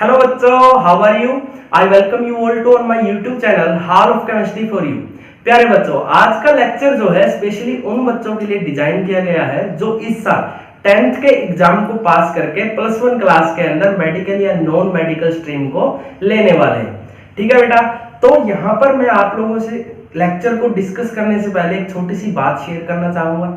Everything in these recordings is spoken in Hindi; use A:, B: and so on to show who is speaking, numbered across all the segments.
A: हेलो बच्चों, how are you? I welcome you all to on my YouTube channel hall of chemistry for you. प्यारे बच्चों, आज का लेक्चर जो है स्पेशली उन बच्चों के लिए डिजाइन किया गया है जो इस साल 10th के एग्जाम को पास करके +1 क्लास के अंदर मेडिकल या नॉन मेडिकल स्ट्रीम को लेने वाले हैं। ठीक है बेटा, तो यहाँ पर मैं आप लोगों से लेक्चर को डिस्कस करने से पहले एक छोटी सी बात शेयर करना चाहूंगा,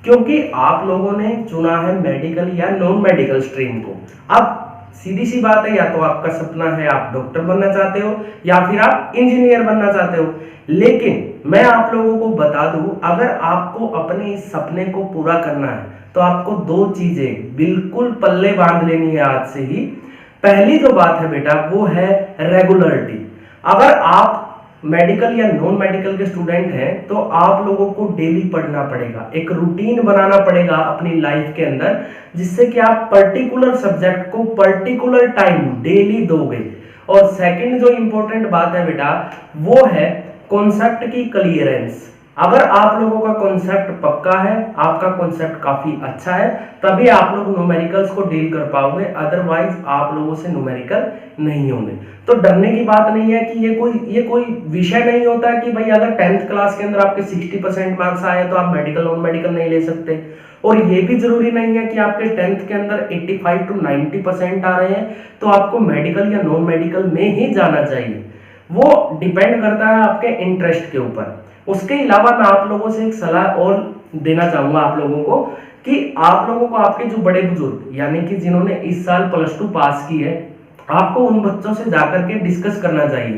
A: क्योंकि आप लोगों ने चुना है मेडिकल या नॉन मेडिकल स्ट्रीम को। अब सीधी सी बात है, या तो आपका सपना है आप डॉक्टर बनना चाहते हो या फिर आप इंजीनियर बनना चाहते हो। लेकिन मैं आप लोगों को बता दूं, अगर आपको अपने इस सपने को पूरा करना है तो आपको दो चीजें बिल्कुल पल्ले बांध लेनी है आज से ही। पहली जो बात है बेटा वो है रेगुलरिटी। अगर आप मेडिकल या नॉन मेडिकल के स्टूडेंट हैं तो आप लोगों को डेली पढ़ना पड़ेगा, एक रूटीन बनाना पड़ेगा अपनी लाइफ के अंदर, जिससे कि आप पर्टिकुलर सब्जेक्ट को पर्टिकुलर टाइम डेली दोगे। और सेकंड जो इंपॉर्टेंट बात है बेटा वो है कॉन्सेप्ट की क्लियरेंस। अगर आप लोगों का कॉन्सेप्ट पक्का है, आपका कॉन्सेप्ट काफी अच्छा है, तभी आप लोग न्यूमेरिकल्स को डील कर पाओगे, अदरवाइज आप लोगों से न्यूमेरिकल नहीं होंगे। तो डरने की बात नहीं है कि ये कोई विषय नहीं होता कि भाई अगर 10th क्लास के अंदर आपके 60% मार्क्स आए तो आप मेडिकल नॉन मेडिकल नहीं ले सकते। और ये भी जरूरी नहीं है कि आपके 10th के अंदर 85 to 90% आ रहे हैं तो आपको मेडिकल या नॉन मेडिकल में ही जाना चाहिए। वो डिपेंड करता है आपके इंटरेस्ट के ऊपर। उसके अलावा मैं आप लोगों से एक सलाह और देना चाहूंगा आप लोगों को, कि आप लोगों को आपके जो बड़े बुजुर्ग यानी कि जिन्होंने इस साल +2 पास की है, आपको उन बच्चों से जाकर के डिस्कस करना चाहिए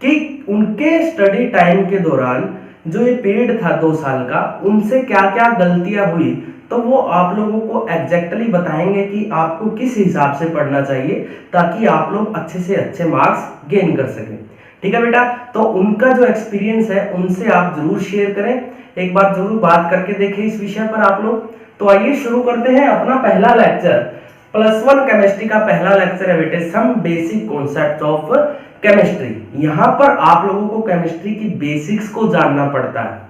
A: कि उनके स्टडी टाइम के दौरान जो ये पीरियड था 2 साल का, उनसे क्या क्या गलतियां हुई, तो वो आप लोगों को एग्जैक्टली बताएंगे कि आपको किस हिसाब से पढ़ना चाहिए ताकि आप लोग अच्छे से अच्छे मार्क्स गेन कर सकें। ठीक है बेटा, तो उनका जो एक्सपीरियंस है उनसे आप जरूर शेयर करें, एक बार जरूर बात करके देखें इस विषय पर आप लोग। तो आइए शुरू करते हैं अपना पहला लेक्चर। +1 केमिस्ट्री का पहला लेक्चर है बेटे some basic concepts of chemistry. यहाँ पर आप लोगों को केमिस्ट्री की बेसिक्स को जानना पड़ता है।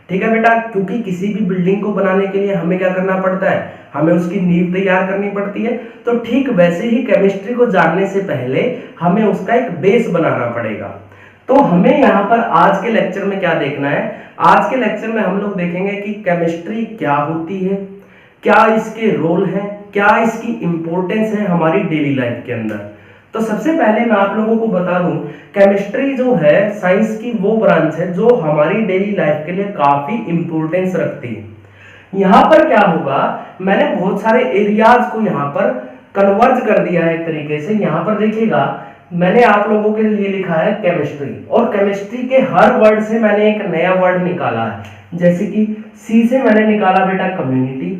A: ठीक है बेटा, क्योंकि किसी भी बिल्डिंग को बनाने के लिए हमें क्या करना पड़ता है, हमें उसकी नींव तैयार करनी पड़ती है। तो ठीक वैसे ही केमिस्ट्री को जानने से पहले हमें उसका एक बेस बनाना पड़ेगा। तो हमें यहाँ पर आज के लेक्चर में क्या देखना है, आज के लेक्चर में हम लोग देखेंगे कि केमिस्ट्री क्या होती है, क्या इसके रोल है, क्या इसकी इंपॉर्टेंस है हमारी डेली लाइफ के अंदर। तो सबसे पहले मैं आप लोगों को बता दूं, केमिस्ट्री जो है साइंस की वो ब्रांच है जो हमारी डेली लाइफ के लिए काफी इंपॉर्टेंस रखती है। यहाँ पर क्या होगा, मैंने बहुत सारे एरियाज को यहाँ पर कन्वर्ज कर दिया है एक तरीके से। यहाँ पर देखिएगा मैंने आप लोगों के लिए लिखा है केमिस्ट्री, और केमिस्ट्री के हर वर्ड से मैंने एक नया वर्ड निकाला है। जैसे कि सी से मैंने निकाला बेटा कम्युनिटी,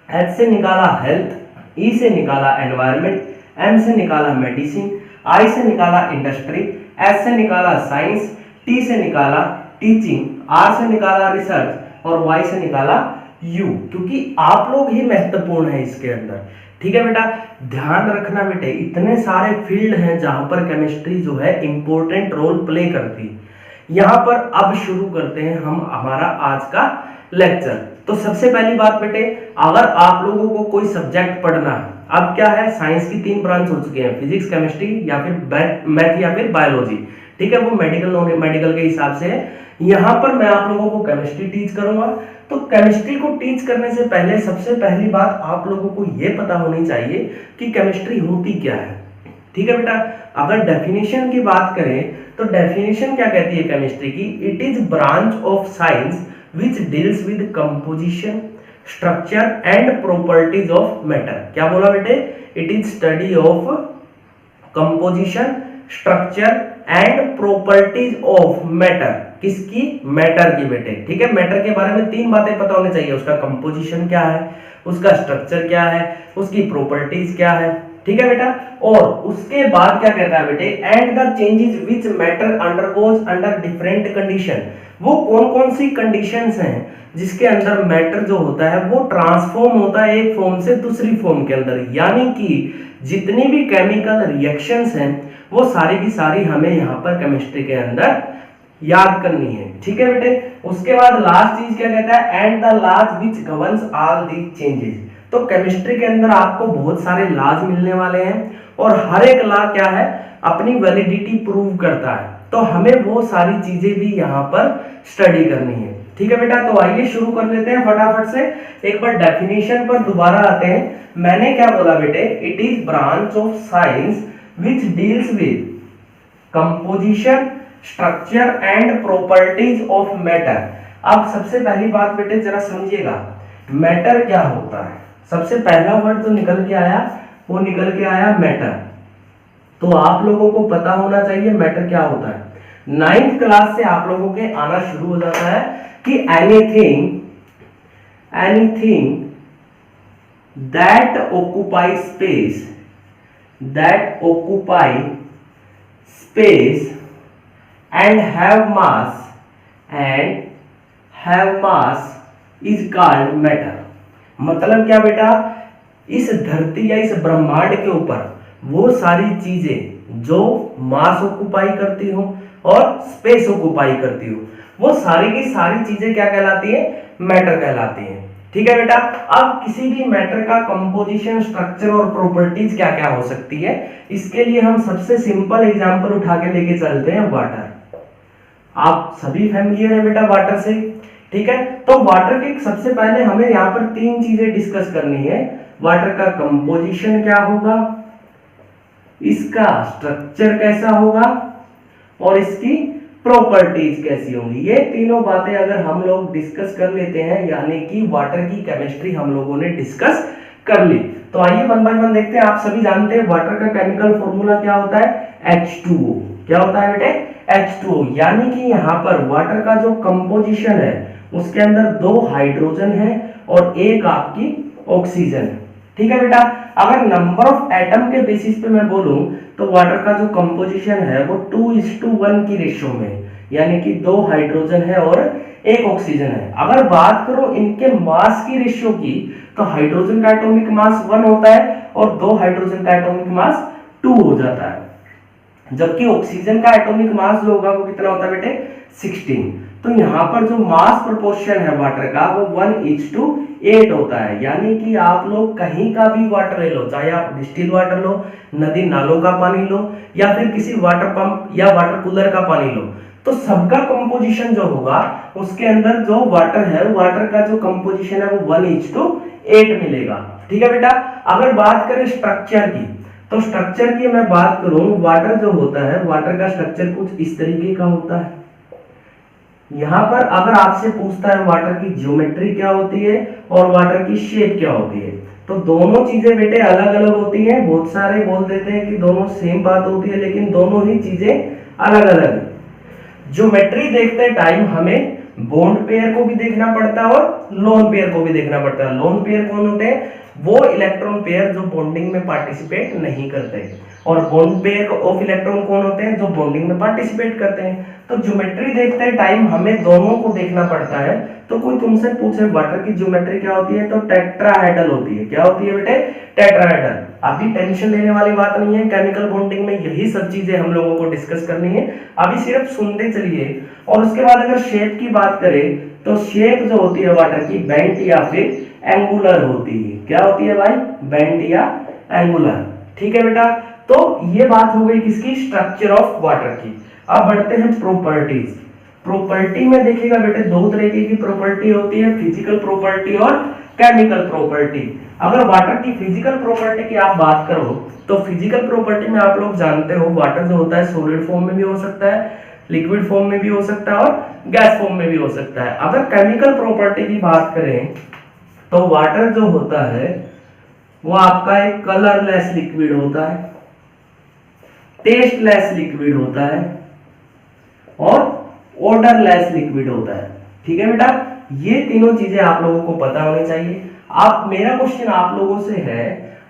A: एच से निकाला हेल्थ, ई से निकाला एनवायरमेंट, एम से निकाला मेडिसिन, आई से निकाला इंडस्ट्री, एस से निकाला साइंस, टी से निकाला टीचिंग, आर से निकाला रिसर्च और वाई से निकाला यू, क्योंकि आप लोग ही महत्वपूर्ण है इसके अंदर। ठीक है बेटा, ध्यान रखना बेटे, इतने सारे फील्ड हैं जहां पर केमिस्ट्री जो है इंपॉर्टेंट रोल प्ले करती है। यहाँ पर अब शुरू करते हैं हम हमारा आज का लेक्चर। तो सबसे पहली बात बेटे, अगर आप लोगों को कोई सब्जेक्ट पढ़ना है, अब क्या है, साइंस की 3 ब्रांच हो चुकी हैं, फिजिक्स, केमिस्ट्री या फिर मैथ या फिर बायोलॉजी। ठीक है, वो मेडिकल नॉन मेडिकल के हिसाब से है। यहाँ पर मैं आप लोगों को केमिस्ट्री टीच करूंगा। तो केमिस्ट्री को टीच करने से पहले सबसे पहली बात आप लोगों को यह पता होनी चाहिए कि केमिस्ट्री होती क्या है। ठीक है बेटा, अगर डेफिनेशन की बात करें तो डेफिनेशन क्या कहती है केमिस्ट्री की, it is branch of science which deals with composition, structure and properties of matter. क्या बोला बेटे, it is study of composition, structure and properties of matter. किसकी, मैटर की बेटे। ठीक है, मैटर के बारे में 3 बातें पता होनी चाहिए, उसका कंपोजिशन क्या है, उसका स्ट्रक्चर क्या है, उसकी प्रॉपर्टीज क्या है। ठीक है बेटा, और उसके बाद क्या कहता है बेटे, and the changes which matter undergoes under different condition. वो कौन कौन सी कंडीशंस हैं जिसके अंदर मैटर जो होता है वो ट्रांसफॉर्म होता है एक फॉर्म से दूसरी फॉर्म के अंदर, यानी कि जितनी भी केमिकल रिएक्शंस हैं वो सारी की सारी हमें यहाँ पर केमिस्ट्री के अंदर याद करनी है। ठीक है बेटे, उसके बाद लास्ट चीज क्या कहता है, and the laws which governs all these changes. तो केमिस्ट्री के अंदर आपको बहुत सारे लॉज मिलने वाले हैं, और हर एक लॉ क्या है, अपनी वैलिडिटी प्रूव करता है। तो हमें वो सारी चीजें भी यहाँ पर स्टडी करनी है। ठीक है बेटा, तो आइए शुरू कर लेते हैं फटाफट से। एक बार डेफिनेशन पर दोबारा आते हैं। मैंने क्या बोला बेटे, it is branch of science which deals with composition, structure and properties of matter. अब सबसे पहली बात बेटे जरा समझिएगा, मैटर क्या होता है। सबसे पहला वर्ड जो निकल के आया वो निकल के आया मैटर। तो आप लोगों को पता होना चाहिए मैटर क्या होता है। 9th क्लास से आप लोगों के आना शुरू हो जाता है कि anything that occupy space and have mass is called matter. मतलब क्या बेटा, इस धरती या इस ब्रह्मांड के ऊपर वो सारी चीजें जो मास ऑक्युपाई करती हो और स्पेस ऑक्युपाई करती हो, वो सारी की सारी चीजें क्या कहलाती है, मैटर कहलाती हैं। ठीक है बेटा, अब किसी भी मैटर का कंपोजिशन, स्ट्रक्चर और प्रॉपर्टीज क्या क्या हो सकती है, इसके लिए हम सबसे सिंपल एग्जांपल उठा के लेके चलते हैं वाटर। आप सभी फैमिलियर है बेटा वाटर से। ठीक है, तो वाटर के सबसे पहले हमें यहाँ पर 3 चीजें डिस्कस करनी है। वाटर का कंपोजिशन क्या होगा, इसका स्ट्रक्चर कैसा होगा और इसकी प्रॉपर्टीज कैसी होंगी। ये तीनों बातें अगर हम लोग डिस्कस कर लेते हैं, यानी कि वाटर की केमिस्ट्री हम लोगों ने डिस्कस कर ली। तो आइए वन बाय वन देखते हैं। आप सभी जानते हैं वाटर का केमिकल फॉर्मूला क्या होता है, H2O। क्या होता है बेटे, H2O। यानी कि यहाँ पर वाटर का जो कंपोजिशन है उसके अंदर 2 हाइड्रोजन है और एक आपकी ऑक्सीजन है। ठीक है बेटा, अगर नंबर ऑफ एटम के बेसिस पे मैं बोलूं तो वाटर का जो कंपोजिशन है वो 2:1 की रेशियो में, यानी कि 2 हाइड्रोजन है और 1 ऑक्सीजन है। अगर बात करो इनके मास की रेशियो की, तो हाइड्रोजन का एटॉमिक मास 1 होता है और 2 हाइड्रोजन का एटॉमिक मास 2 हो जाता है, जबकि ऑक्सीजन का एटॉमिक मास जो होगा वो कितना होता है बेटे, 16। तो यहाँ पर जो मास प्रोपोर्शन है वाटर का वो 1:8 होता है। यानी कि आप लोग कहीं का भी वाटर ले लो, चाहे आप डिस्टिल वाटर लो, नदी नालों का पानी लो, या फिर किसी वाटर पंप या वाटर कूलर का पानी लो, तो सबका कंपोजिशन जो होगा उसके अंदर जो वाटर है, वाटर का जो कंपोजिशन है वो 1:8 मिलेगा। ठीक है बेटा, अगर बात करें स्ट्रक्चर की, तो स्ट्रक्चर की मैं बात करूं, वाटर जो होता है, वाटर का स्ट्रक्चर कुछ इस तरीके का होता है। यहाँ पर अगर आपसे पूछता है वाटर की ज्योमेट्री क्या होती है और वाटर की शेप क्या होती है, तो दोनों चीजें बेटे अलग अलग होती हैं। बहुत सारे बोल देते हैं कि दोनों सेम बात होती है, लेकिन दोनों ही चीजें अलग अलग है। ज्योमेट्री देखते टाइम हमें बॉन्ड पेयर को भी देखना पड़ता है और लोन पेयर को भी देखना पड़ता है। लोन पेयर कौन होते हैं, वो इलेक्ट्रॉन पेयर जो बॉन्डिंग में पार्टिसिपेट नहीं करते, और बॉन्ड पेयर ऑफ इलेक्ट्रॉन कौन होते हैं, जो बॉन्डिंग में पार्टिसिपेट करते हैं। तो ज्योमेट्री देखते टाइम हमें दोनों को देखना पड़ता है। तो कोई तुमसे पूछे वाटर की ज्योमेट्री क्या होती है, तो टेट्राहेड्रल होती है। क्या होती है बेटे, टेट्राहेड्रल। अभी टेंशन लेने वाली बात नहीं है, केमिकल बॉन्डिंग में यही सब चीजें हम लोगों को डिस्कस करनी है। अभी सिर्फ सुनते चलिए। और उसके बाद अगर शेप की बात करें, तो शेप जो होती है वाटर की बेंट या फिर एंगुलर होती है। क्या होती है भाई, बेंट या एंगुलर। ठीक है बेटा, तो ये बात हो गई किसकी, स्ट्रक्चर ऑफ वाटर की। अब बढ़ते हैं प्रॉपर्टीज। प्रॉपर्टी में देखिएगा बेटे 2 तरीके की प्रॉपर्टी होती है, फिजिकल प्रॉपर्टी और केमिकल प्रॉपर्टी। अगर वाटर की फिजिकल प्रॉपर्टी की आप बात करो, तो फिजिकल प्रॉपर्टी में आप लोग जानते हो वाटर जो होता है सॉलिड फॉर्म में भी हो सकता है, लिक्विड फॉर्म में भी हो सकता है और गैस फॉर्म में भी हो सकता है। अगर केमिकल प्रॉपर्टी की बात करें, तो वाटर जो होता है वो आपका एक कलरलेस लिक्विड होता है, टेस्टलेस लिक्विड होता है और ओडरलेस लिक्विड होता है। ठीक है बेटा, ये तीनों चीजें आप लोगों को पता होनी चाहिए। आप, मेरा क्वेश्चन आप लोगों से है,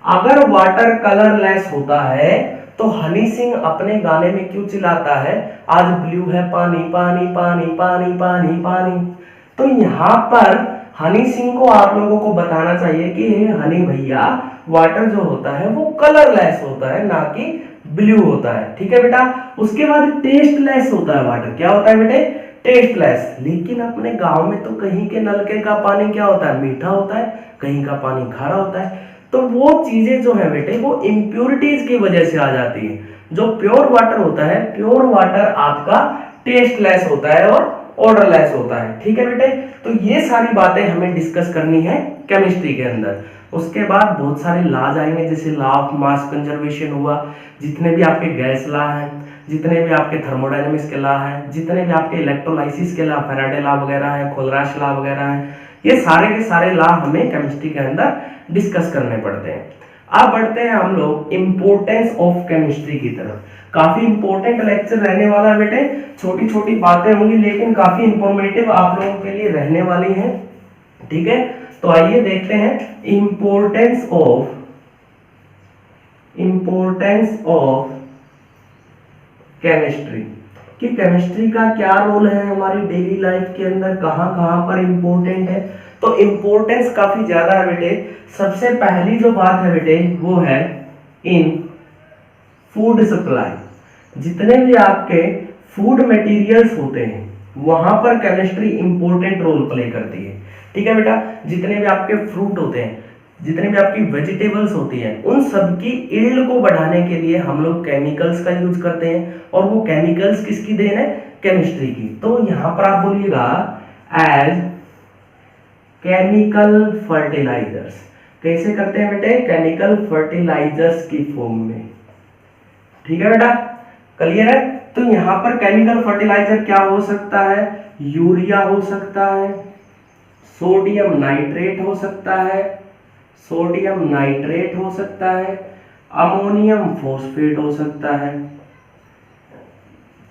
A: अगर वाटर कलरलेस होता है तो हनी सिंह अपने गाने में क्यों चिल्लाता है, आज ब्लू है पानी पानी पानी पानी पानी पानी। तो यहाँ पर हनी सिंह को आप लोगों को बताना चाहिए कि हनी भैया, वाटर जो होता है वो कलरलेस होता है, ना कि ब्लू होता है। ठीक है बेटा, उसके बाद टेस्टलेस होता है वाटर। क्या होता है बेटे, टेस्टलेस। लेकिन अपने गांव में तो कहीं के नलके का पानी क्या होता है, मीठा होता है, कहीं का पानी खारा होता है। तो वो चीजें जो है बेटे वो इम्प्योरिटीज की वजह से आ जाती है। जो प्योर वाटर होता है, प्योर वाटर आपका टेस्टलेस होता है और ऑर्डरलेस होता है। ठीक है बेटे, तो ये सारी बातें हमें डिस्कस करनी है केमिस्ट्री के अंदर। उसके बाद बहुत सारे लॉज आएंगे, जैसे लॉ ऑफ मास कंजर्वेशन हुआ, जितने भी आपके गैस लॉ हैं, जितने भी आपके थर्मोडायनेमिक्स के लॉ हैं, जितने भी आपके इलेक्ट्रोलाइसिस के लॉ, फैराडे लॉ वगैरह है, खोलराश लॉ वगैरह है, ये सारे के सारे लॉ हमें केमिस्ट्री के अंदर डिस्कस करने पड़ते हैं। अब बढ़ते हैं हम लोग इंपॉर्टेंस ऑफ केमिस्ट्री की तरफ। काफी इंपॉर्टेंट लेक्चर रहने वाला है बेटे, छोटी छोटी बातें होंगी लेकिन काफी इंफॉर्मेटिव आप लोगों के लिए रहने वाली हैं। ठीक है, तो आइए देखते हैं इंपॉर्टेंस ऑफ केमिस्ट्री कि केमिस्ट्री का क्या रोल है हमारी डेली लाइफ के अंदर, कहां कहां पर इंपॉर्टेंट है। तो इंपॉर्टेंस काफी ज्यादा है बेटे। सबसे पहली जो बात है बेटे वो है इन फूड सप्लाई। जितने भी आपके फूड मटेरियल्स होते हैं वहां पर केमिस्ट्री इंपॉर्टेंट रोल प्ले करती है। ठीक है बेटा, जितने भी आपके फ्रूट होते हैं, जितने भी आपकी वेजिटेबल्स होती हैं, उन सब की यील्ड को बढ़ाने के लिए हम लोग केमिकल्स का यूज करते हैं। और वो केमिकल्स किसकी देन है? केमिस्ट्री की। तो यहां पर आप बोलिएगा एज केमिकल फर्टिलाइजर्स। कैसे करते हैं बेटे? केमिकल फर्टिलाइजर्स की फॉर्म में। ठीक है बेटा, क्लियर है? तो यहां पर केमिकल फर्टिलाइजर क्या हो सकता है? यूरिया हो सकता है, सोडियम नाइट्रेट हो सकता है, सोडियम नाइट्रेट हो सकता है, अमोनियम फॉस्फेट हो सकता है।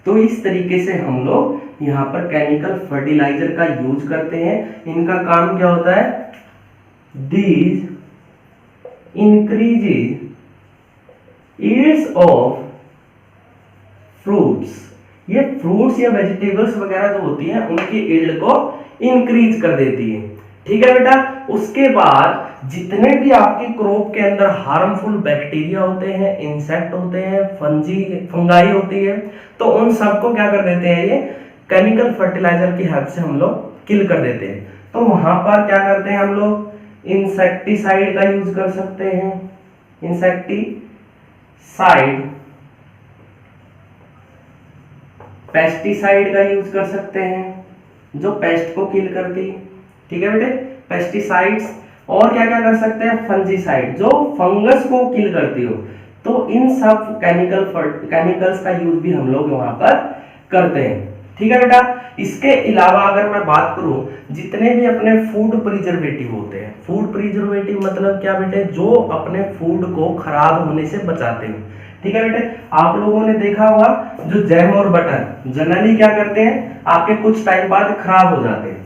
A: तो इस तरीके से हम लोग यहाँ पर केमिकल फर्टिलाइजर का यूज करते हैं। इनका काम क्या होता है? These increases yields of fruits. ये फ्रूट्स या वेजिटेबल्स वगैरह जो होती हैं उनकी यील्ड को इंक्रीज कर देती है। ठीक है बेटा, उसके बाद जितने भी आपकी क्रॉप के अंदर हार्मफुल बैक्टीरिया होते हैं, इंसेक्ट होते हैं, फंगाई होती है, तो उन सबको क्या कर देते हैं? ये केमिकल फर्टिलाइजर की हेल्प से हम लोग किल कर देते हैं। तो वहां पर क्या करते हैं हम लोग? इंसेक्टिसाइड का यूज कर सकते हैं, इंसेक्टिसाइड, पेस्टिसाइड का यूज कर सकते हैं जो पेस्ट को किल करती। ठीक है बेटे, पेस्टिसाइड्स। और क्या क्या कर सकते हैं? फंजीसाइड, जो फंगस को किल करती हो। तो इन सब केमिकल्स का यूज भी हम लोग वहां पर करते हैं। ठीक है बेटा, इसके अलावा अगर मैं बात करूं, जितने भी अपने फूड प्रिजर्वेटिव होते हैं, फूड प्रिजर्वेटिव मतलब क्या बेटे? जो अपने फूड को खराब होने से बचाते हैं। ठीक है बेटे, आप लोगों ने देखा होगा जो जैम और बटर जनरली क्या करते हैं? आपके कुछ टाइम बाद खराब हो जाते हैं।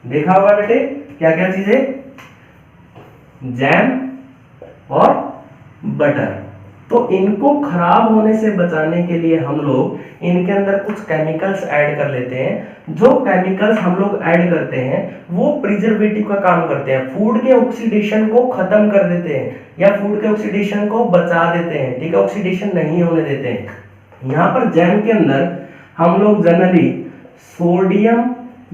A: देखा होगा बेटे, क्या क्या चीजें? जैम और बटर। तो इनको खराब होने से बचाने के लिए हम लोग इनके अंदर कुछ केमिकल्स ऐड कर लेते हैं। जो केमिकल्स हम लोग ऐड करते हैं वो प्रिजर्वेटिव का काम करते हैं, फूड के ऑक्सीडेशन को खत्म कर देते हैं या फूड के ऑक्सीडेशन को बचा देते हैं। ठीक है, ऑक्सीडेशन नहीं होने देते हैं। यहाँ पर जैम के अंदर हम लोग जनरली सोडियम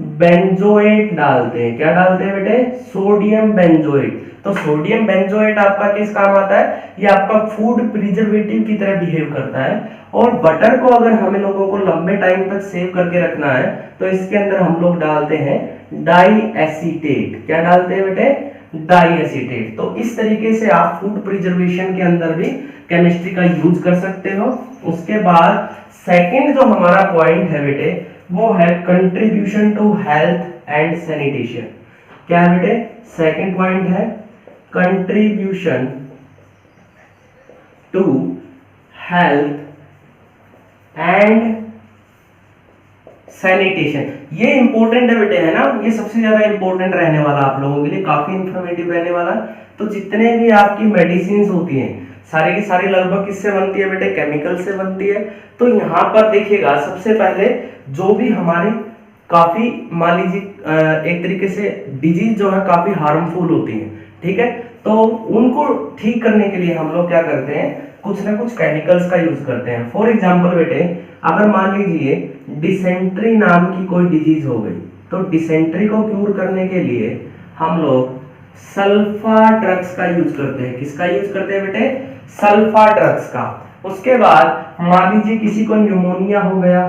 A: बेंजोएट डालते हैं। क्या डालते हैं बेटे? Sodium benzoate. तो सोडियम बेंजोएट आपका किस काम आता है? ये आपका फूड प्रिजर्वेटिव की तरह बिहेव करता है। और बटर को अगर हमें लोगों को लंबे टाइम तक सेव करके रखना है तो इसके अंदर हम लोग डालते हैं डाई एसीटेट। क्या डालते हैं बेटे? Di acetate. तो इस तरीके से आप फूड प्रिजर्वेशन के अंदर भी केमिस्ट्री का यूज कर सकते हो। उसके बाद सेकेंड जो हमारा पॉइंट है बेटे वो है contribution to health and sanitation. क्या है बेटे? सेकेंड पॉइंट है contribution to health and sanitation. ये इंपॉर्टेंट है बेटे, है ना? ये सबसे ज्यादा इंपॉर्टेंट रहने वाला आप लोगों के लिए, काफी इंफॉर्मेटिव रहने वाला। तो जितने भी आपकी मेडिसिन होती हैं सारी की सारी लगभग किससे बनती है बेटे? केमिकल से बनती है। तो यहाँ पर देखिएगा, सबसे पहले जो भी हमारी काफी मान लीजिए एक तरीके से डिजीज जो है काफी हार्मफुल होती है। ठीक है, तो उनको ठीक करने के लिए हम लोग क्या करते हैं? कुछ ना कुछ केमिकल्स का यूज करते हैं। फॉर एग्जांपल बेटे, अगर मान लीजिए डिसेंट्री नाम की कोई डिजीज हो गई, तो डिसेंट्री को क्यूर करने के लिए हम लोग सल्फा ड्रग्स का यूज करते हैं। किसका यूज करते हैं बेटे? सल्फा ड्रग्स का। उसके बाद मान लीजिए किसी को न्यूमोनिया हो गया,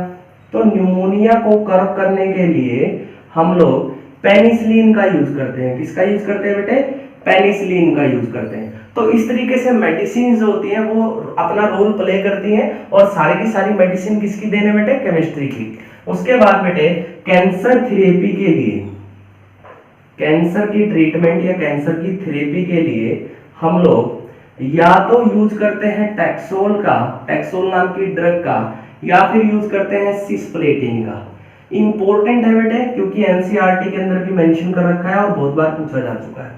A: तो न्यूमोनिया को कर्व करने के लिए हम लोग पेनिसिलिन का यूज करते हैं। किसका यूज करते हैं बेटे? पेनिसिलिन का यूज करते हैं। तो इस तरीके से मेडिसिन जो होती हैं वो अपना रोल प्ले करती हैं, और सारी की सारी मेडिसिन किसकी देन है बेटे? केमिस्ट्री की। उसके बाद बेटे कैंसर थेरेपी के लिए, कैंसर की ट्रीटमेंट या कैंसर की थेरेपी के लिए हम लोग या तो यूज करते हैं टैक्सोल का, टैक्सोल नाम की ड्रग का, या फिर यूज करते हैं सिस्प्लेटिन का। इंपॉर्टेंट है बेटे क्योंकि एनसीईआरटी के अंदर भी मेंशन कर रखा है और बहुत बार पूछा जा चुका है।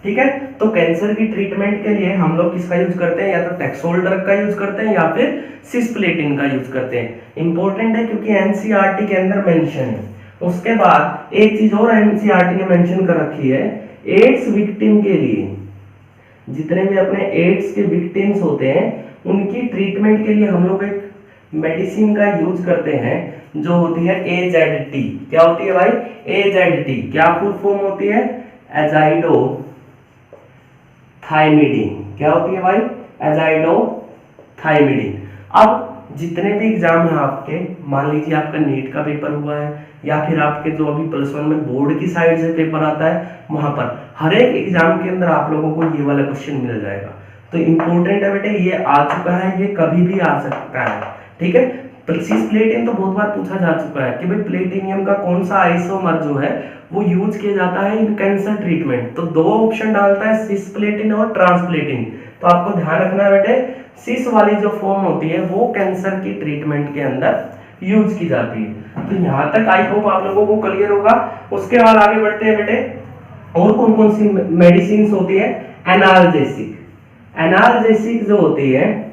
A: ठीक है, तो कैंसर की ट्रीटमेंट के लिए हम लोग किसका यूज करते हैं? या तो टैक्सोल ड्रग का यूज करते हैं या फिर सिस्प्लेटिन का यूज करते हैं। इंपॉर्टेंट है क्योंकि एनसीईआरटी के अंदर मेंशन है। उसके बाद एक चीज और एनसीईआरटी ने मेंशन कर रखी है, एड्स विक्टिम के लिए, जितने भी अपने एड्स के विक्टिम्स होते हैं उनकी ट्रीटमेंट के लिए हम लोग एक मेडिसिन का यूज करते हैं जो होती है AZT। क्या होती है भाई? AZT। क्या फुल फॉर्म होती है? एजाइडोथाइमिडीन। क्या होती है भाई? एजाइडोथाइमिडीन। अब जितने भी एग्जाम है आपके, मान लीजिए आपका नीट का पेपर हुआ है या फिर आपके जो अभी +1 में बोर्ड की साइड से पेपर आता है, वहां पर हर एक एग्जाम के अंदर आप लोगों को ये वाला क्वेश्चन मिल जाएगा। तो इंपॉर्टेंट है बेटे, ये आ चुका है, ये कभी भी आ सकता है। ठीक है, सिस्प्लेटिन तो बहुत बार पूछा जा चुका है कि भाई प्लेटिनियम का कौन सा आइसोमर जो है वो यूज किया जाता है इन कैंसर ट्रीटमेंट। तो दो ऑप्शन डालता है, सिस्प्लेटिन और ट्रांसप्लेटिन। तो आपको ध्यान रखना है बेटे, सिस वाली जो फॉर्म होती है वो कैंसर की ट्रीटमेंट के अंदर यूज की जाती है। तो यहाँ तक आई होप आप लोगों को क्लियर होगा। उसके बाद आगे बढ़ते हैं बेटे, और कौन कौन सी मेडिसिन होती है? एनाल्जेसिक। एनाल्जेसिक जो होती है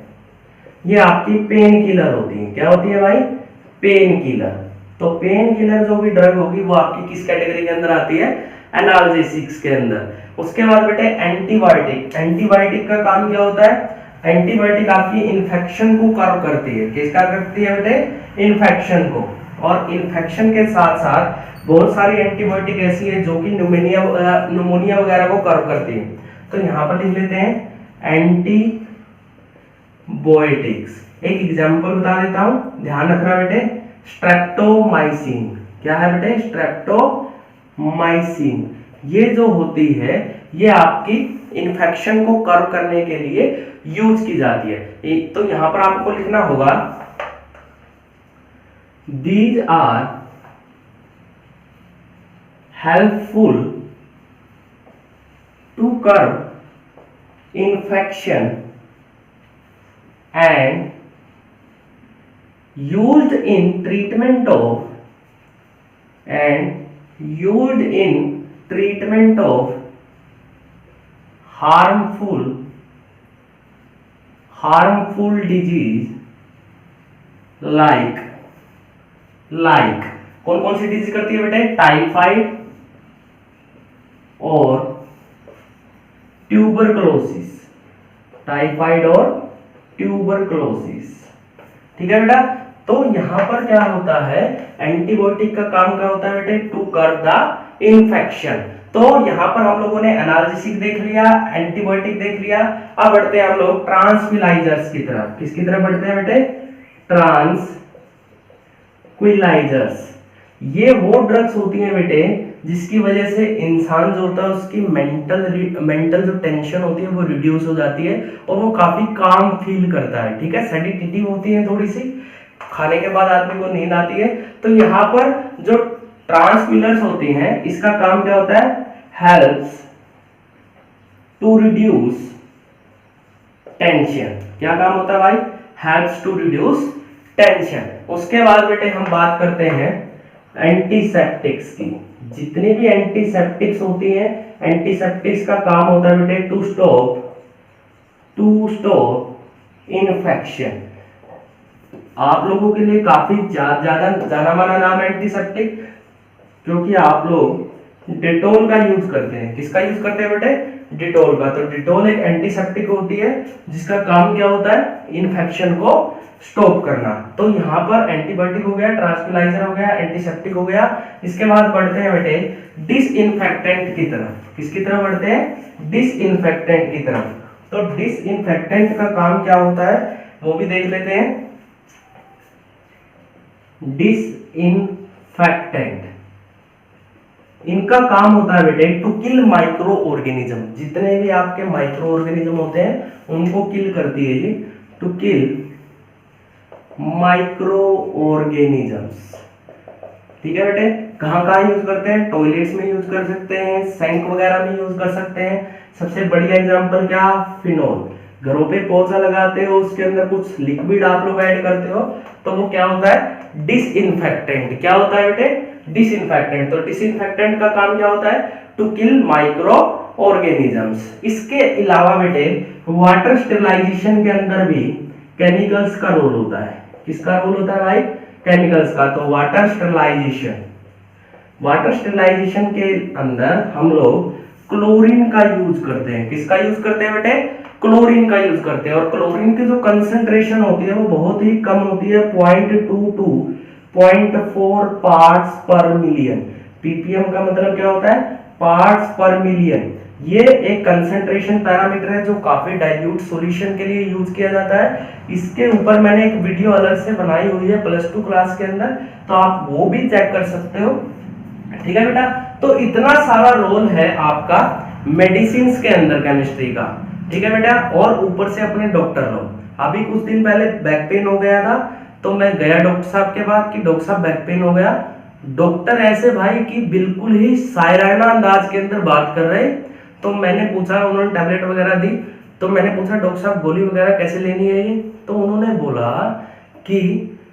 A: ये आपकी पेन किलर होती है। क्या होती है भाई? Pain killer. तो पेन किलर जो भी ड्रग होगी वो आपकी किस कैटेगरी के अंदर आती है? एनाल्जेसिक्स के अंदर। उसके बाद बेटे एंटीबायोटिक। एंटीबायोटिक का काम क्या होता है? एंटीबायोटिक आपकी इन्फेक्शन को कर्व करती है। किसका करती है बेटे? इन्फेक्शन को। और इन्फेक्शन के साथ साथ बहुत सारी एंटीबायोटिक ऐसी है जो कि न्यूमोनिया वगैरह को कर्व करती है। तो यहाँ पर लिख लेते हैं एंटीबायोटिक्स। एक एग्जांपल बता देता हूं, ध्यान रखना बेटे, स्ट्रेप्टोमाइसिन। क्या है बेटे? स्ट्रेप्टोमाइसिन। ये जो होती है ये आपकी इन्फेक्शन को कर्व करने के लिए यूज की जाती है। तो यहां पर आपको लिखना होगा these are helpful to curb infection and used in treatment of harmful disease like कौन कौन सी डिजीज करती है बेटे? टाइफाइड और ट्यूबरक्लोसिस। टाइफाइड और ट्यूबरक्लोसिस। ठीक है बेटा, तो यहां पर क्या होता है, एंटीबायोटिक का काम क्या होता है बेटे? To curb the infection. तो यहां पर हम लोगों ने एनाल्जेसिक देख लिया, एंटीबायोटिक देख लिया। अब बढ़ते हैं हम लोग ट्रांसक्विलाइजर्स की तरफ। किसकी तरफ बढ़ते हैं बेटे? ट्रांसक्विलाइजर्स। ये वो ड्रग्स होती हैं बेटे जिसकी वजह से इंसान जो होता है उसकी मेंटल जो टेंशन होती है वो रिड्यूस हो जाती है और वो काफी काम फील करता है। ठीक है, सेडेटिव होती है थोड़ी सी, खाने के बाद आदमी को नींद आती है। तो यहाँ पर जो ट्रांसक्विलर्स होती हैं इसका काम क्या होता है? Helps to reduce tension. क्या काम होता है भाई? Helps to reduce tension. उसके बाद बेटे हम बात करते हैं एंटीसेप्टिक्स की। जितनी भी एंटीसेप्टिक्स होती हैं, एंटीसेप्टिक्स का काम होता है बेटे टू स्टॉप इन्फेक्शन। आप लोगों के लिए काफी ज्यादा जाना माना नाम एंटीसेप्टिक, क्योंकि आप लोग डेटोल का यूज करते हैं। किसका यूज करते हैं बेटे? डिटोल का। तो डिटोल एक एंटीसेप्टिक होती है जिसका काम क्या होता है, इन्फेक्शन को स्टॉप करना। तो यहाँ पर एंटीबायोटिक हो गया, ट्रांसक्युलाइजर हो गया, एंटीसेप्टिक हो गया। इसके बाद बढ़ते हैं बेटे डिसइंफेक्टेंट की तरफ। किसकी तरफ बढ़ते हैं, डिसइंफेक्टेंट की तरफ। तो डिसइंफेक्टेंट का काम क्या होता है वो भी देख लेते हैं। डिसइंफेक्टेंट, इनका काम होता है बेटे टू किल माइक्रो ऑर्गेनिज्म। जितने भी आपके माइक्रो ऑर्गेनिज्म होते हैं उनको किल करती है ये, टू किल माइक्रो ऑर्गेनिजम्स। ठीक है बेटे, कहाँ कहाँ यूज करते हैं, टॉयलेट्स में यूज कर सकते हैं, सैंक वगैरह में यूज कर सकते हैं। सबसे बढ़िया एग्जांपल क्या, फिनोल। घरों पे पौधा लगाते हो, उसके अंदर कुछ लिक्विड आप लोग ऐड करते हो तो वो क्या होता है, डिसइंफेक्टेंट। क्या होता है बेटे, डिसइंफेक्टेंट। तो डिसइंफेक्टेंट का काम क्या होता है, टू किल माइक्रो ऑर्गेनिजम्स। इसके अलावा बेटे वाटर स्टेरिलाइजेशन के अंदर भी केमिकल्स का रोल होता है। किसका रोल होता है भाई, केमिकल्स का। तो वाटर स्टेरिलाइजेशन, वाटर स्टेरिलाइजेशन के अंदर हम लोग क्लोरीन का यूज करते हैं। किसका यूज करते हैं बेटे, क्लोरीन का यूज करते हैं। और क्लोरीन की जो कंसंट्रेशन होती है वो बहुत ही कम होती है, 0.2 to 0.4 पार्ट्स पर मिलियन। पीपीएम का मतलब क्या होता है, पार्ट्स पर मिलियन। ये एक कंसंट्रेशन पैरामीटर है जो काफी डाइल्यूट सॉल्यूशन के लिए यूज किया जाता है। इसके ऊपर मैंने एक वीडियो अलग से बनाई हुई है +2 क्लास के अंदर, तो आप वो भी चेक कर सकते हो। ठीक है बेटा, तो इतना सारा रोल है आपका मेडिसिन के अंदर केमिस्ट्री का। ठीक है बेटा, और ऊपर से अपने डॉक्टर लोग। अभी कुछ दिन पहले बैक पेन हो गया था तो मैं गया डॉक्टर साहब के पास कि डॉक्टर साहब बैक पेन हो गया। डॉक्टर ऐसे भाई कि बिल्कुल ही शायराना अंदाज के अंदर बात कर रहे। तो मैंने पूछा, उन्होंने टैबलेट वगैरह दी, तो मैंने पूछा डॉक्टर साहब गोली वगैरह कैसे लेनी है ये, तो उन्होंने बोला कि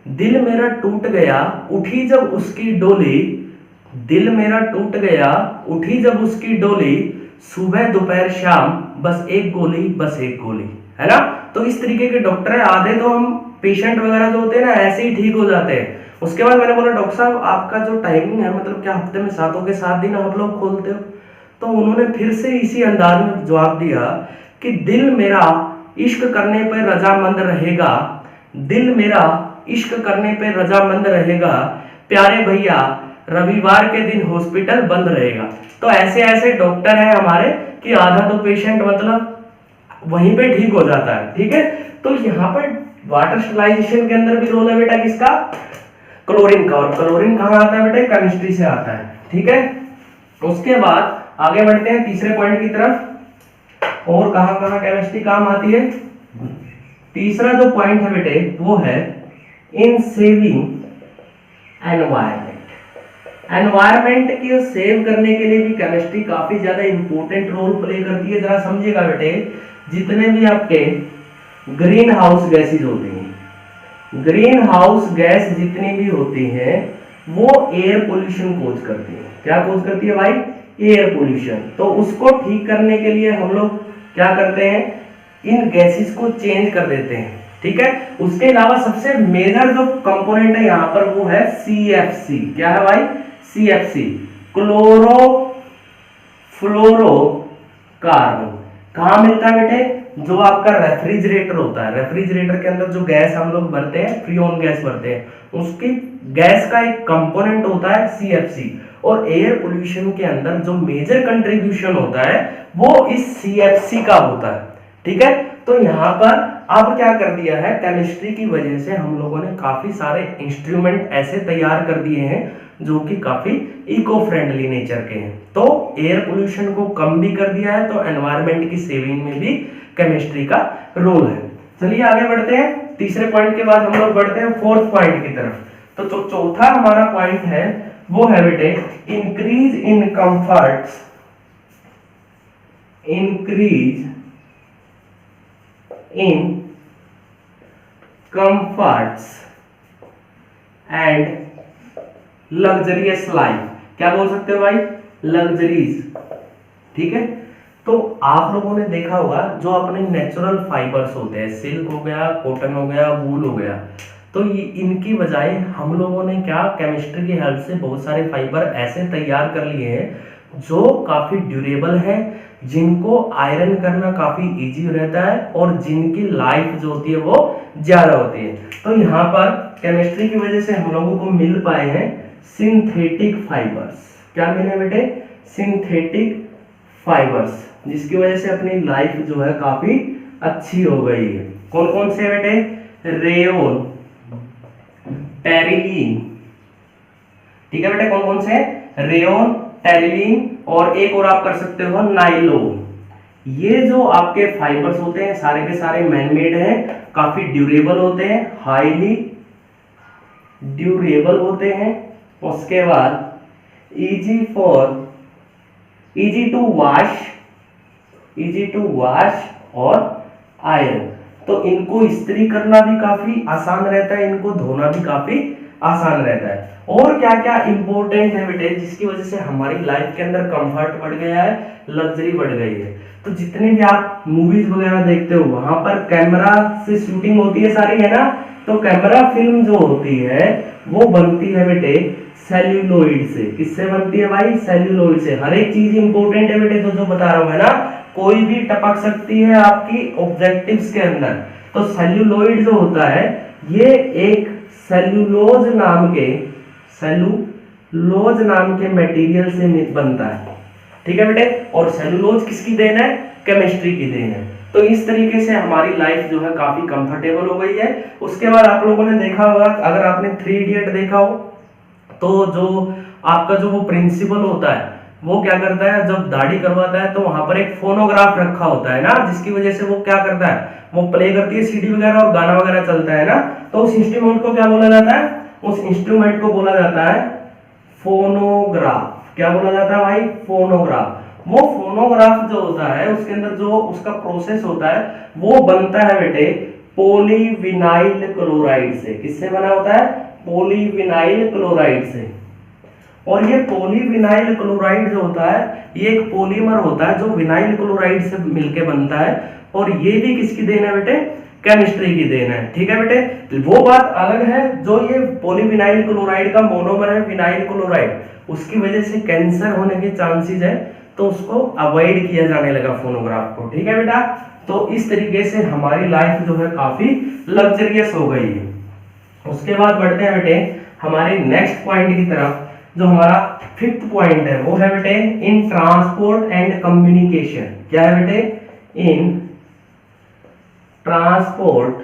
A: दिल मेरा टूट गया उठी जब उसकी डोली, दिल मेरा टूट गया उठी जब उसकी डोली, सुबह दोपहर शाम बस एक गोली, बस एक गोली, है ना। तो इस तरीके के डॉक्टर है। आधे तो हम पेशेंट वगैरह जो होते हैं ना ऐसे ही ठीक हो जाते हैं। उसके बाद मैंने बोला डॉक्टर साहब आपका जो टाइमिंग है, मतलब क्या हफ्ते में 7 के 7 दिन आप लोग खोलते हो। तो उन्होंने फिर से इसी अंदाज में जवाब दिया कि दिल मेरा इश्क करने पर रजामंद रहेगा, दिल मेरा इश्क करने पर रजामंद रहेगा, प्यारे भैया रविवार के दिन हॉस्पिटल बंद रहेगा। तो ऐसे ऐसे डॉक्टर हैं हमारे कि आधा तो पेशेंट मतलब वहीं पे ठीक हो जाता है। ठीक है, तो यहाँ पर वाटर स्टेरिलाइजेशन के अंदर भी रोल है बेटा किसका, क्लोरीन का। और क्लोरीन कहाँ आता है बेटे, केमिस्ट्री से आता है। ठीक है, उसके बाद आगे बढ़ते हैं तीसरे पॉइंट की तरफ। और कहाँ कहाँ केमिस्ट्री काम आती है। तीसरा जो पॉइंट है बेटे वो है इन सेविंग एनवायरमेंट। एनवायरमेंट की सेव करने के लिए भी केमिस्ट्री काफी ज्यादा इंपॉर्टेंट रोल प्ले करती है। जरा समझिएगा बेटे, जितने भी आपके ग्रीन हाउस गैसेज होती हैं, ग्रीन हाउस गैस जितनी भी होती हैं वो एयर पोल्यूशन कोज करती है। क्या कोज करती है भाई, एयर पोल्यूशन। तो उसको ठीक करने के लिए हम लोग क्या करते हैं, इन गैसेस को चेंज कर देते हैं। ठीक है, उसके अलावा सबसे मेजर जो कंपोनेंट है यहाँ पर वो है CFC। क्या है भाई, CFC, क्लोरो फ्लोरो कार्बन। कहाँ मिलता है बेटे, जो आपका रेफ्रिजरेटर होता है, रेफ्रिजरेटर के अंदर जो गैस हम लोग भरते हैं, फ्रीऑन गैस भरते हैं, उसकी गैस का एक कंपोनेंट होता है CFC। और एयर पोल्यूशन के अंदर जो मेजर कंट्रीब्यूशन होता है वो इस CFC का होता है। ठीक है, तो यहाँ पर अब क्या कर दिया है, केमिस्ट्री की वजह से हम लोगों ने काफी सारे इंस्ट्रूमेंट ऐसे तैयार कर दिए हैं जो कि काफी इको फ्रेंडली नेचर के हैं। तो एयर पोल्यूशन को कम भी कर दिया है, तो एनवायरनमेंट की सेविंग में भी केमिस्ट्री का रोल है। चलिए आगे बढ़ते हैं। तीसरे पॉइंट के बाद हम लोग बढ़ते हैं फोर्थ पॉइंट की तरफ। तो जो चौथा हमारा पॉइंट है वो है बेटे increase in comforts, increase in comforts and luxurious life. क्या बोल सकते हो भाई, लग्जरीज। ठीक है, तो आप लोगों ने देखा होगा जो अपने नेचुरल फाइबर्स होते हैं, सिल्क हो गया, कॉटन हो गया, वूल हो गया, तो ये इनकी बजाय हम लोगों ने क्या केमिस्ट्री की हेल्प से बहुत सारे फाइबर ऐसे तैयार कर लिए हैं जो काफी ड्यूरेबल है, जिनको आयरन करना काफी इजी रहता है और जिनकी लाइफ जो होती है वो ज्यादा होती है। तो यहाँ पर केमिस्ट्री की वजह से हम लोगों को मिल पाए हैं सिंथेटिक फाइबर्स। क्या मिले बेटे? सिंथेटिक फाइबर्स, जिसकी वजह से अपनी लाइफ जो है काफी अच्छी हो गई है। कौन कौन से बेटे? रेयोन, टेरिलीन, ठीक है बेटे, कौन कौन से? रेयोन, टेरिलीन, और एक और आप कर सकते हो नाइलोन। ये जो आपके फाइबर्स होते हैं सारे के सारे मैनमेड हैं, काफी ड्यूरेबल होते हैं, हाईली ड्यूरेबल होते हैं। उसके बाद इजी टू वॉश और आयरन। तो इनको इस्त्री करना भी काफी आसान रहता है, इनको धोना भी काफी आसान रहता है। और क्या क्या इंपॉर्टेंट है बेटे, जिसकी वजह से हमारी लाइफ के अंदर कंफर्ट बढ़ गया है, लग्जरी बढ़ गई है। तो जितने भी आप मूवीज वगैरह देखते हो वहां पर कैमरा से शूटिंग होती है सारी, है ना। तो कैमरा फिल्म जो होती है वो बनती है बेटे सेल्यूलोइड से। किससे बनती है भाई? सेल्यूलोइड से। हर एक चीज इंपॉर्टेंट है बेटे, जो बता रहा हूं, है ना। कोई भी टपक सकती है आपकी ऑब्जेक्टिव्स के अंदर। तो सेल्यूलोइड जो होता है ये एक सेल्यूलोज नाम के मटेरियल से बनता है, ठीक है बेटे। और सेल्यूलोज किसकी देन है? केमिस्ट्री की देन है। तो इस तरीके से हमारी लाइफ जो है काफी कंफर्टेबल हो गई है। उसके बाद आप लोगों ने देखा होगा, अगर आपने 3 इडियट देखा हो, तो जो आपका जो वो प्रिंसिपल होता है वो क्या करता है, जब दाढ़ी करवाता है तो वहां पर एक फोनोग्राफ रखा होता है ना, जिसकी वजह से वो क्या करता है, वो प्ले करती है सीडी वगैरह और गाना वगैरह चलता है ना। तो उस इंस्ट्रूमेंट को क्या बोला जाता है? उस इंस्ट्रूमेंट को बोला जाता है फोनोग्राफ। क्या बोला जाता है भाई? फोनोग्राफ। वो फोनोग्राफ जो होता है उसके अंदर जो उसका प्रोसेस होता है वो बनता है बेटे पॉलीविनाइल क्लोराइड से। किससे बना होता है? पॉलीविनाइल क्लोराइड से। और ये पॉलीविनाइल क्लोराइड जो होता है ये एक पॉलीमर होता है जो विनाइल क्लोराइड से मिलके बनता है। और ये भी किसकी देन है बेटे? केमिस्ट्री की देन है, ठीक है बेटे। वो बात अलग है, जो ये पॉलीविनाइल क्लोराइड का मोनोमर है विनाइल क्लोराइड, उसकी वजह से कैंसर होने के चांसेस है, तो उसको अवॉइड किया जाने लगा फोनोग्राफ को, ठीक है बेटा। तो इस तरीके से हमारी लाइफ जो है काफी लग्जरियस हो गई है। उसके बाद बढ़ते हैं बेटे हमारे नेक्स्ट पॉइंट की तरफ। जो हमारा 5th पॉइंट है वो है बेटे इन ट्रांसपोर्ट एंड कम्युनिकेशन। क्या है बेटे? इन ट्रांसपोर्ट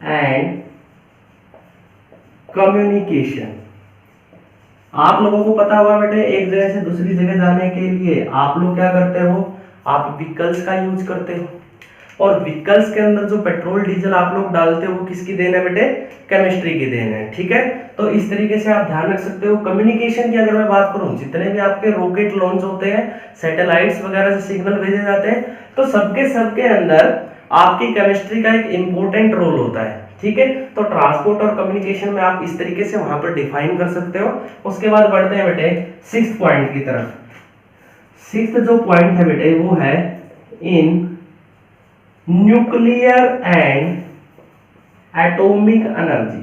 A: एंड कम्युनिकेशन। आप लोगों को पता होगा बेटे, एक जगह से दूसरी जगह जाने के लिए आप लोग क्या करते हो? आप व्हीकल्स का यूज करते हो। और व्हीकल्स के अंदर जो पेट्रोल डीजल आप लोग डालते हो वो किसकी देन है बेटे? केमिस्ट्री की देन है, ठीक है। तो इस तरीके से आप ध्यान रख सकते हो। कम्युनिकेशन की अगर मैं बात करूं, जितने भी आपके रॉकेट लॉन्च होते हैं, सैटेलाइट्स वगैरह से सिग्नल भेजे जाते हैं, तो सबके अंदर आपकी केमिस्ट्री का एक इंपॉर्टेंट रोल होता है, ठीक है। तो ट्रांसपोर्ट और कम्युनिकेशन में आप इस तरीके से वहां पर डिफाइन कर सकते हो। उसके बाद बढ़ते हैं बेटे 6th पॉइंट की तरफ। 6th जो पॉइंट है बेटे वो है in nuclear and atomic energy,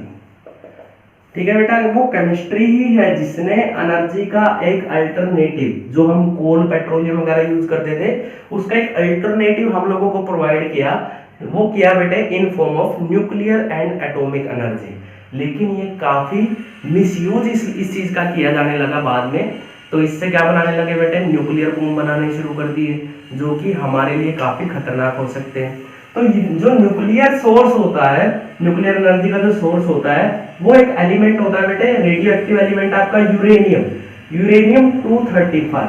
A: ठीक है बेटा। वो केमिस्ट्री ही है जिसने एनर्जी का एक अल्टरनेटिव, जो हम कोल पेट्रोलियम वगैरह यूज करते थे, उसका एक अल्टरनेटिव हम लोगों को प्रोवाइड किया। वो किया बेटे in form of nuclear and atomic energy. लेकिन ये काफी मिसयूज इस चीज का किया जाने लगा बाद में। तो इससे क्या बनाने लगे बेटे? न्यूक्लियर बम बनाने शुरू कर दिए, जो कि हमारे लिए काफी खतरनाक हो सकते हैं। तो जो न्यूक्लियर सोर्स होता है, न्यूक्लियर एनर्जी का जो सोर्स होता है, वो एक एलिमेंट होता है बेटे, रेडियो एक्टिव एलिमेंट आपका यूरेनियम 235।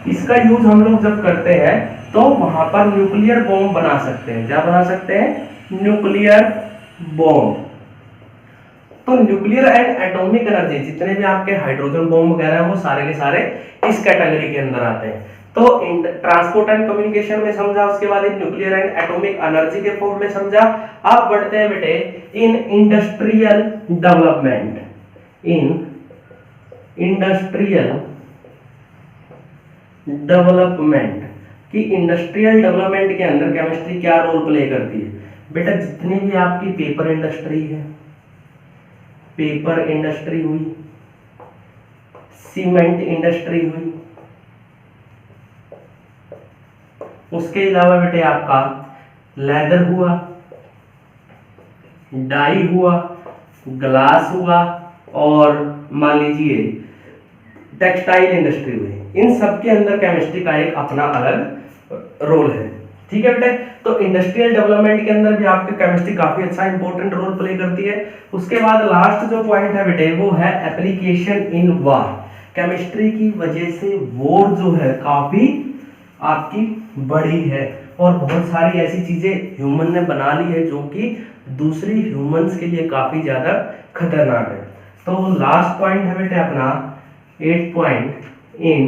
A: इसका यूज हम लोग जब करते हैं तो वहां पर न्यूक्लियर बॉम्ब बना सकते हैं। क्या बना सकते हैं? Nuclear bomb. तो न्यूक्लियर एंड एटॉमिक एनर्जी, जितने भी आपके हाइड्रोजन बॉम्ब वगैरह हैं, वो सारे के सारे इस कैटेगरी के अंदर आते हैं। तो ट्रांसपोर्ट एंड कम्युनिकेशन में समझा, उसके बाद न्यूक्लियर एंड एटॉमिक एनर्जी के फॉर्म में समझा। अब बढ़ते हैं बेटे in industrial development. In industrial development कि इंडस्ट्रियल डेवलपमेंट के अंदर केमिस्ट्री क्या रोल प्ले करती है बेटा? जितनी भी आपकी पेपर इंडस्ट्री है, पेपर इंडस्ट्री हुई, सीमेंट इंडस्ट्री हुई, उसके अलावा बेटे आपका लेदर हुआ, डाई हुआ, ग्लास हुआ, और मान लीजिए टेक्सटाइल इंडस्ट्री हुई। इन सब के अंदर केमिस्ट्री का एक अपना अलग रोल है। ठीक है बेटे, तो इंडस्ट्रियल डेवलपमेंट के अंदर भी आपके केमिस्ट्री काफी अच्छा इंपॉर्टेंट रोल प्ले करती है। उसके बाद लास्ट जो पॉइंट है बेटे वो है एप्लीकेशन इन वार। केमिस्ट्री की वजह से वॉर जो है काफी आपकी बढ़ी है, और बहुत सारी ऐसी चीजें ह्यूमन ने बना ली है जो कि दूसरी ह्यूमंस के लिए काफी ज्यादा खतरनाक है। तो लास्ट पॉइंट है बेटे अपना 8 point in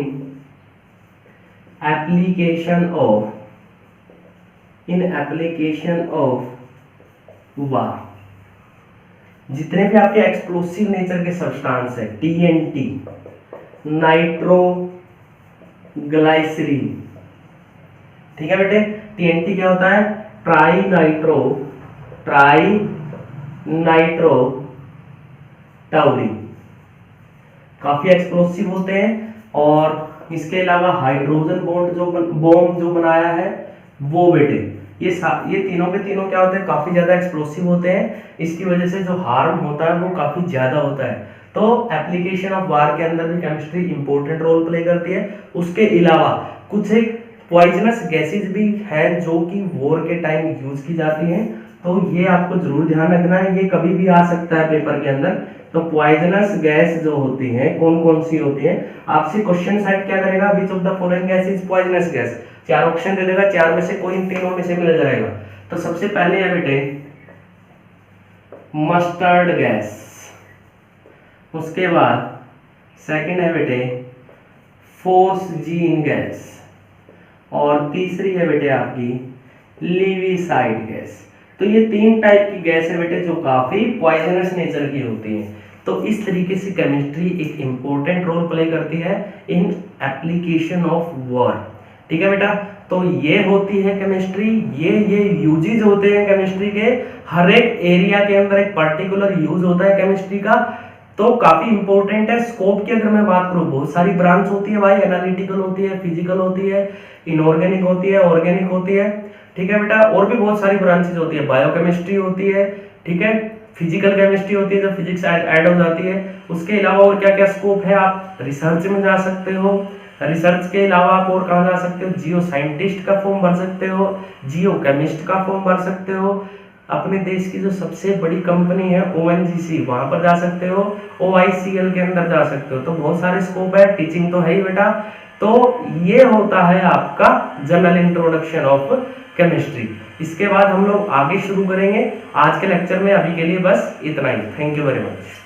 A: application of war. जितने भी आपके एक्सप्लोसिव नेचर के सब्सटेंस है, टीएनटी, नाइट्रोग्लाइसरीन, ठीक है बेटे, टीएनटी क्या होता है? ट्राई नाइट्रो टाउरिन, काफी एक्सप्लोसिव होते हैं। और इसके अलावा हाइड्रोजन बॉम्ब जो बनाया है वो बेटे, ये तीनों के तीनों क्या होते हैं? काफी ज्यादा एक्सप्लोसिव होते हैं। इसकी वजह से जो हार्म होता है वो काफी ज्यादा होता है। तो एप्लीकेशन ऑफ वार के अंदर भी केमिस्ट्री इंपॉर्टेंट रोल प्ले करती है। उसके अलावा कुछ एक पॉइजनस गैसेज भी हैं जो कि वॉर के टाइम यूज की जाती हैं, तो ये आपको जरूर ध्यान रखना है, ये कभी भी आ सकता है पेपर के अंदर। तो पॉइजनस गैस जो होती हैं कौन कौन सी होती हैं, आपसे क्वेश्चन सेट क्या करेगा? Which of the following gas is poisonous gas, 4 option दे देगा, 4 में से कोई इन तीनों में से मिल जाएगा। तो सबसे पहले है बेटे मस्टर्ड गैस, उसके बाद सेकंड है बेटे फोर्सजीन गैस, और तीसरी है बेटे आपकी लीविसाइड गैस। तो ये 3 टाइप की गैस है बेटे जो काफी पॉइजनस नेचर की होती हैं। तो इस तरीके से केमिस्ट्री एक इंपॉर्टेंट रोल प्ले करती है इन एप्लीकेशन ऑफ वॉर। ठीक है बेटा, तो ये होती है केमिस्ट्री। ये यूजेज होते हैं केमिस्ट्री के, हर एक एरिया के अंदर एक पर्टिकुलर यूज होता है केमिस्ट्री का, तो काफी इंपॉर्टेंट है। स्कोप की अगर मैं बात करूं, बहुत सारी ब्रांच होती है भाई, एनालिटिकल होती है, फिजिकल होती है, इनऑर्गेनिक होती है, ऑर्गेनिक होती है। ठीक है बेटा, और भी बहुत सारी ब्रांचेज होती है, बायोकेमिस्ट्री होती है, ठीक है, फिजिकल केमिस्ट्री होती है जब फिजिक्स ऐड हो जाती है। उसके अलावा और क्या क्या स्कोप है, आप रिसर्च में जा सकते हो, रिसर्च के अलावा आप और कहाँ जा सकते हो? जियो साइंटिस्ट का फॉर्म भर सकते हो, जियो केमिस्ट का फॉर्म भर सकते हो, अपने देश की जो सबसे बड़ी कंपनी है ONGC वहां पर जा सकते हो, OICL के अंदर जा सकते हो। तो बहुत सारे स्कोप है, टीचिंग तो है ही बेटा। तो ये होता है आपका जनरल इंट्रोडक्शन ऑफ केमिस्ट्री। इसके बाद हम लोग आगे शुरू करेंगे। आज के लेक्चर में अभी के लिए बस इतना ही। Thank you very much.